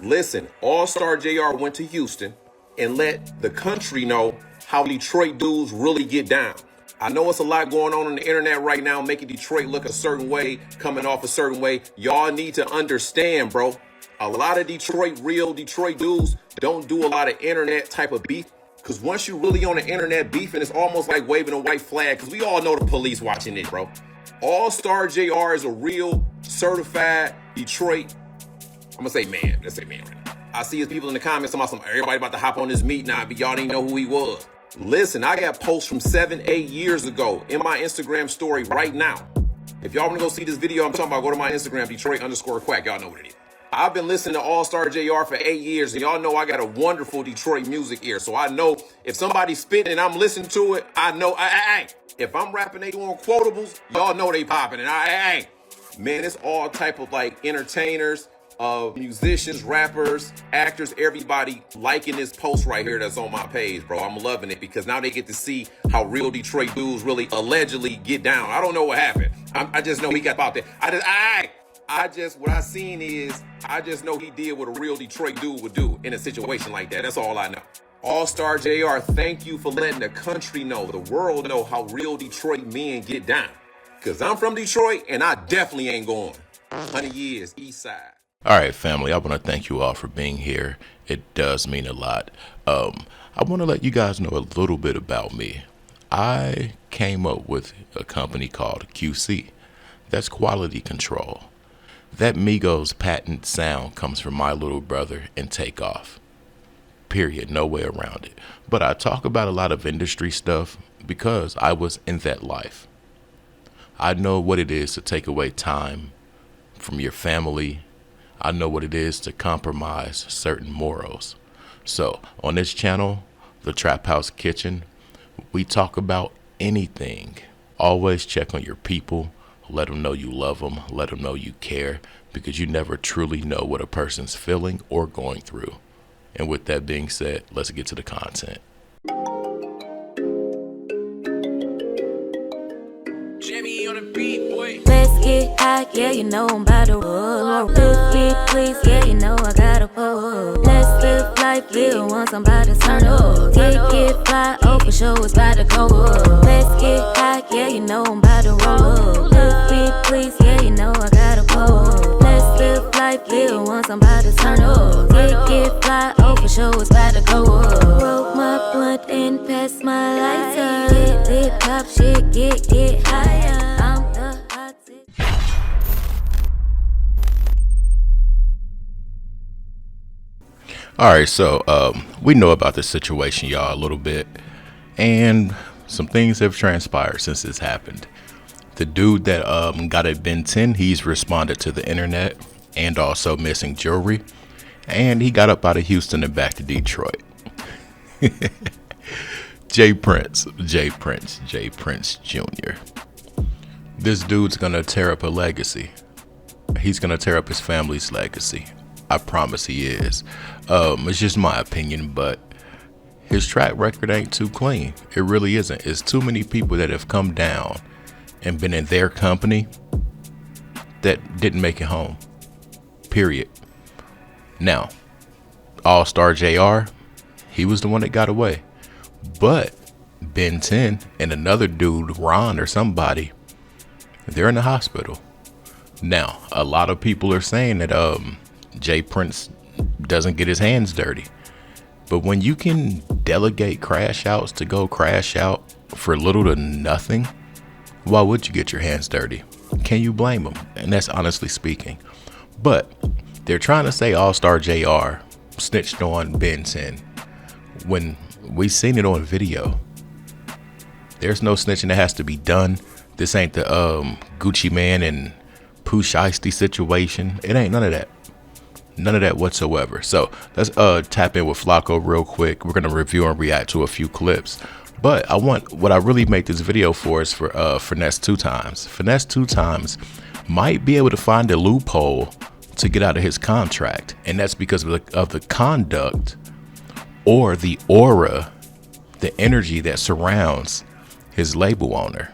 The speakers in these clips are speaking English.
Listen, Allstar Jr went to Houston and let the country know how Detroit dudes really get down. I know it's a lot going on the internet right now, making Detroit look a certain way, coming off a certain way. Y'all need to understand, bro. A lot of real Detroit dudes don't do a lot of internet type of beef. Because once you really on the internet beefing, it's almost like waving a white flag. Because we all know the police watching it, bro. Allstar Jr is a real certified Detroit. I'm gonna say man. Let's say man right now. I see his people in the comments talking about everybody about to hop on this meet now, but y'all didn't know who he was. Listen, I got posts from 7-8 years ago in my Instagram story right now. If y'all want to go see this video I'm talking about, go to my Instagram, Detroit_Quack. Y'all know what it is. I've been listening to Allstar Jr for 8 years, and y'all know I got a wonderful Detroit music ear. So I know if somebody's spitting and I'm listening to it, I know, if I'm rapping, they doing quotables, y'all know they popping. And man, it's all type of like entertainers, musicians, rappers, actors, everybody liking this post right here that's on my page, bro. I'm loving it because now they get to see how real Detroit dudes really allegedly get down. I don't know what happened. I just know he got out there. What I seen is, I just know he did what a real Detroit dude would do in a situation like that. That's all I know. Allstar Jr, thank you for letting the country know, the world know how real Detroit men get down. Because I'm from Detroit and I definitely ain't going. 100 years, East Side. All right, family, I want to thank you all for being here. It does mean a lot. I want to let you guys know a little bit about me. I came up with a company called QC. That's quality control. That Migos patent sound comes from my little brother and Takeoff. Period. No way around it. But I talk about a lot of industry stuff because I was in that life. I know what it is to take away time from your family. I know what it is to compromise certain morals. So on this channel, the Trap House Kitchen, we talk about anything. Always check on your people. Let them know you love them. Let them know you care, because you never truly know what a person's feeling or going through. And with that being said, let's get to the content. Jimmy on the beat, boy. Let's get high, yeah, you know I'm about to roll. Let's get please, yeah, you know I gotta pull. Let's live life, live once, I'm about to turn up. Get fly, oh for sure, it's about to go up. Let's get high, yeah, you know I'm about to roll. Let's get please, yeah, you know I gotta pull. Let's live life, live once, I'm about to turn up. Get fly, oh for sure, it's about to go up. Roll my blunt and pass my lighter. Get lit, pop shit, get higher. I'm the hottest. All right, so we know about this situation, y'all, a little bit, and some things have transpired since this happened. The dude that got at Ben 10, he's responded to the internet and also missing jewelry, and he got up out of Houston and back to Detroit. J Prince Jr. This dude's gonna tear up a legacy. He's gonna tear up his family's legacy. I promise he is. It's just my opinion, but his track record ain't too clean. It really isn't. It's too many people that have come down and been in their company that didn't make it home. Period. Now, Allstar Jr, he was the one that got away. But Ben 10 and another dude, Ron or somebody, they're in the hospital. Now, a lot of people are saying that J Prince doesn't get his hands dirty. But when you can delegate crash outs to go crash out for little to nothing, why would you get your hands dirty? Can you blame them? And that's honestly speaking. But they're trying to say Allstar Jr snitched on Ben 10 when we seen it on video. There's no snitching that has to be done. This ain't the Gucci Man and Pooh Shiesty situation. It ain't none of that. None of that whatsoever. So let's tap in with Flacco real quick. We're gonna review and react to a few clips. But what I really made this video for is for FINESSE2TYMEZ. FINESSE2TYMEZ might be able to find a loophole to get out of his contract, and that's because of the conduct or the aura, the energy that surrounds his label owner.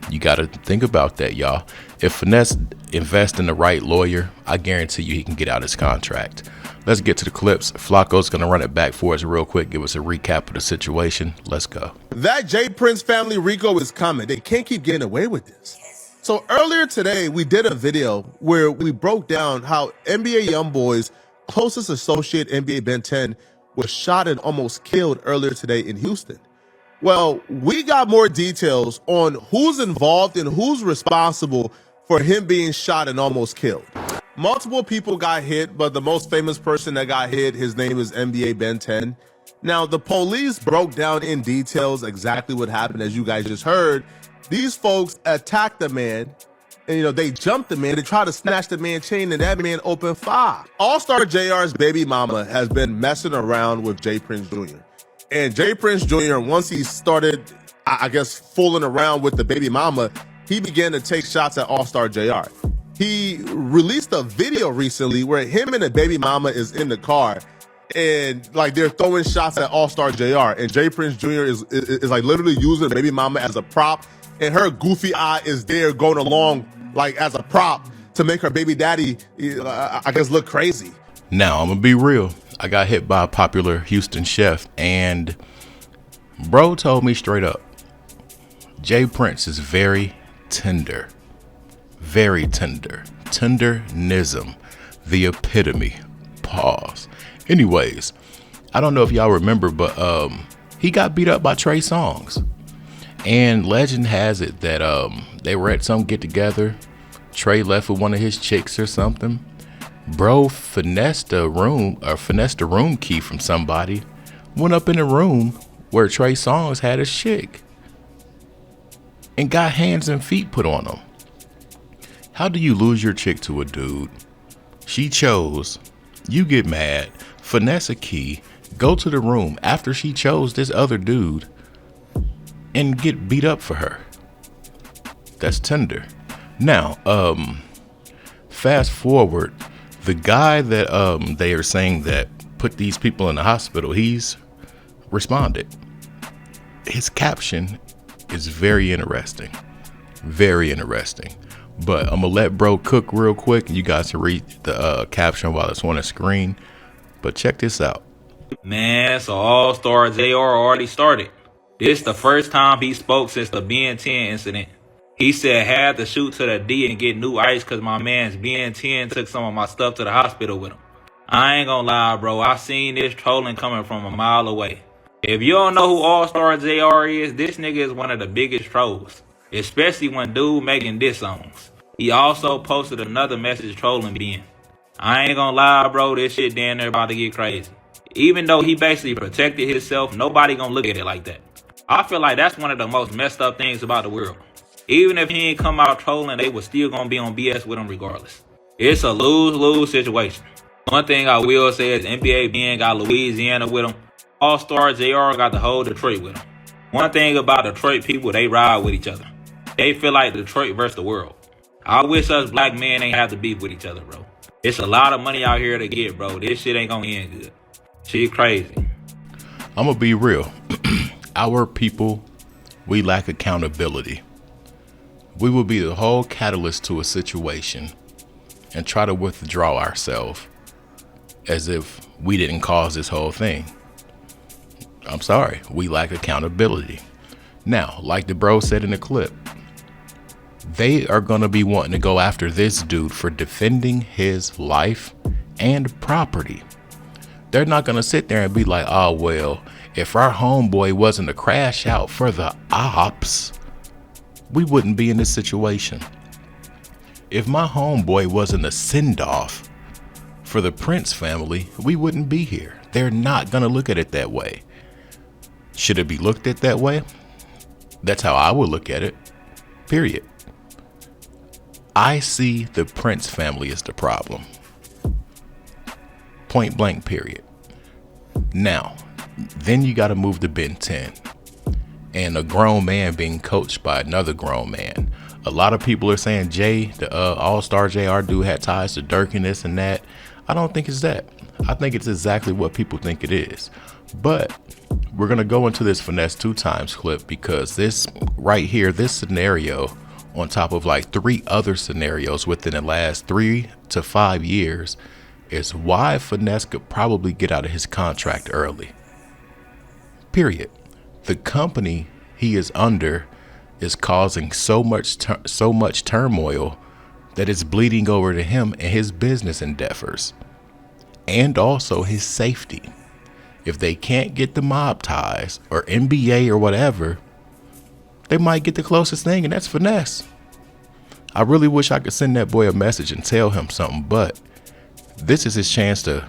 You got to think about that, y'all. If Finesse invests in the right lawyer, I guarantee you he can get out his contract. Let's get to the clips. Flacco's going to run it back for us real quick, give us a recap of the situation. Let's go. That J Prince family RICO is coming. They can't keep getting away with this. So earlier today, we did a video where we broke down how NBA YoungBoy's closest associate, NBA Ben 10, was shot and almost killed earlier today in Houston. Well, we got more details on who's involved and who's responsible for him being shot and almost killed. Multiple people got hit, but the most famous person that got hit, his name is NBA Ben 10. Now, the police broke down in details exactly what happened, as you guys just heard. These folks attacked the man, and they jumped the man. They tried to snatch the man's chain, and that man opened fire. Allstar Jr's baby mama has been messing around with J Prince Jr. And J Prince Jr., once he started, I guess, fooling around with the baby mama, he began to take shots at Allstar Jr. He released a video recently where him and the baby mama is in the car, and like they're throwing shots at Allstar Jr. And J Prince Jr. is like literally using the baby mama as a prop, and her goofy eye is there going along like as a prop to make her baby daddy, I guess, look crazy. Now, I'm going to be real. I got hit by a popular Houston chef, and bro told me straight up, J Prince is very tender. Very tender. Tendernism. The epitome. Pause. Anyways, I don't know if y'all remember, but he got beat up by Trey Songz. And legend has it that they were at some get together. Trey left with one of his chicks or something. Bro finessed the room key from somebody. Went up in the room where Trey Songz had his chick and got hands and feet put on him. How do you lose your chick to a dude? She chose. You get mad, finesse a key, go to the room after she chose this other dude, and get beat up for her. That's tender. Now, fast forward, the guy that they are saying that put these people in the hospital, he's responded. His caption is very interesting. Very interesting. But I'm gonna let bro cook real quick, and you guys can read the caption while it's on the screen. But check this out. Man, so Allstar Jr already started. This the first time he spoke since the Ben 10 incident. He said had to shoot to the D and get new ice cause my man's Ben 10 took some of my stuff to the hospital with him. I ain't gonna lie, bro. I seen this trolling coming from a mile away. If you don't know who Allstar Jr is, this nigga is one of the biggest trolls. Especially when dude making diss songs. He also posted another message trolling Ben. I ain't gonna lie, bro, this shit damn near about to get crazy. Even though he basically protected himself, nobody gonna look at it like that. I feel like that's one of the most messed up things about the world. Even if he ain't come out trolling, they was still gonna be on BS with him regardless. It's a lose-lose situation. One thing I will say is NBA Ben got Louisiana with him. Allstar Jr got the whole Detroit with him. One thing about Detroit people, they ride with each other. They feel like Detroit versus the world. I wish us black men ain't have to beef with each other, bro. It's a lot of money out here to get, bro. This shit ain't gonna end good. Shit crazy. I'm gonna be real. Our people, we lack accountability. We will be the whole catalyst to a situation and try to withdraw ourselves as if we didn't cause this whole thing. I'm sorry, we lack accountability. Now, like the bro said in the clip, they are going to be wanting to go after this dude for defending his life and property. They're not going to sit there and be like, oh, well, if our homeboy wasn't a crash out for the ops, we wouldn't be in this situation. If my homeboy wasn't a send-off for the Prince family, we wouldn't be here. They're not going to look at it that way. Should it be looked at that way? That's how I would look at it. Period. I see the Prince family as the problem. Point blank, period. Now, then you got to move to Ben 10 and a grown man being coached by another grown man. A lot of people are saying Jay, the Allstar Jr dude, had ties to Dirk and this and that. I don't think it's that. I think it's exactly what people think it is. But we're going to go into this Finesse 2 Times clip because this right here, this scenario on top of like 3 other scenarios within the last 3 to 5 years, is why Finesse could probably get out of his contract early. Period. The company he is under is causing so much turmoil that it's bleeding over to him and his business endeavors, and also his safety. If they can't get the mob ties or NBA or whatever, they might get the closest thing, and that's Finesse. I really wish I could send that boy a message and tell him something, but this is his chance to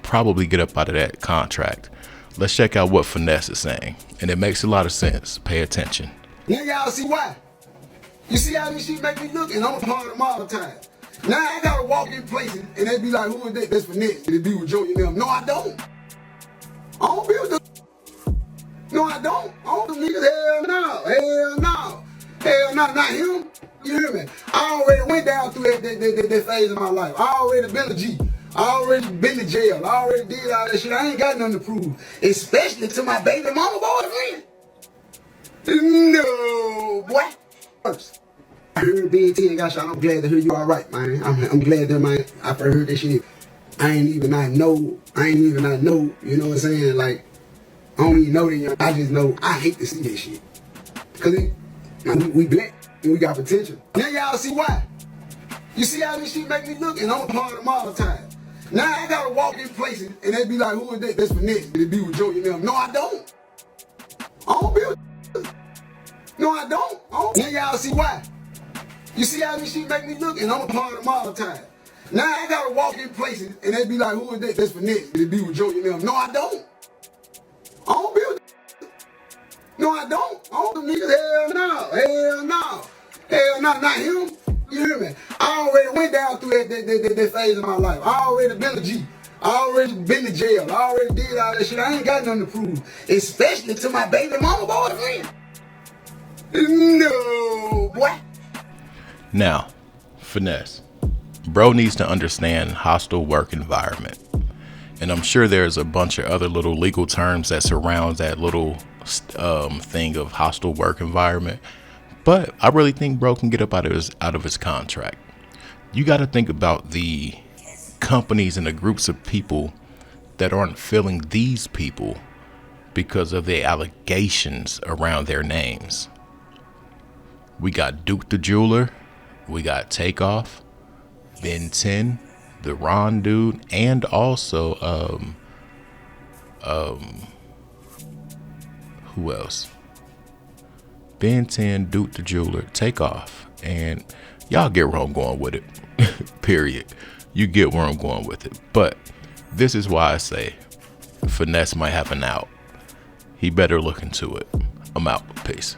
probably get up out of that contract. Let's check out what Finesse is saying, and it makes a lot of sense. Pay attention. Now y'all see why. You see how this shit make me look, and I'm a part of them all the time. Now I gotta walk in places, and they be like, who is that? That's Finesse. They be with Joe and them. No, I don't. I don't build the. No, I don't. I don't do niggas. Hell no. Hell no. Hell no. Not him. You hear me? I already went down through that phase of my life. I already been a G. I already been to jail. I already did all that shit. I ain't got nothing to prove. Especially to my baby mama boyfriend. No, boy. First, I heard Ben 10 got shot. I'm glad to hear you all right, man. I'm glad that, man, I heard that shit. I ain't even not know, you know what I'm saying? Like, I don't even know that, I just know I hate to see that shit. Cause we black and we got potential. Now y'all see why. You see how this shit make me look, and I'm a part of them all the time. Now I gotta walk in places and they be like, who is that? That's Finesse. They be with Joe and them. No, I don't. I don't build. No, I don't. Now y'all see why. You see how this shit make me look, and I'm a part of them all the time. Now I gotta walk in places and they be like, who is that? That's Finesse. They be with Joe and them. No, I don't. I don't build. No, I don't. I don't do niggas. Hell no. Hell no. Hell no. Not him. You hear me? I already went down through that phase of my life. I already been a G. I already been to jail. I already did all that shit. I ain't got nothing to prove. Especially to my baby mama boyfriend. No, boy. Now, Finesse. Bro needs to understand hostile work environment. And I'm sure there's a bunch of other little legal terms that surrounds that little thing of hostile work environment. But I really think bro can get up out of his contract. You got to think about the companies and the groups of people that aren't filling these people because of the allegations around their names. We got Duke the Jeweler. We got Takeoff, Ben 10, the Ron dude, and also who else? Ben 10, Duke the Jeweler, Takeoff, and y'all get where I'm going with it. Period. You get where I'm going with it. But this is why I say Finesse might have an out. He better look into it. I'm out. Peace.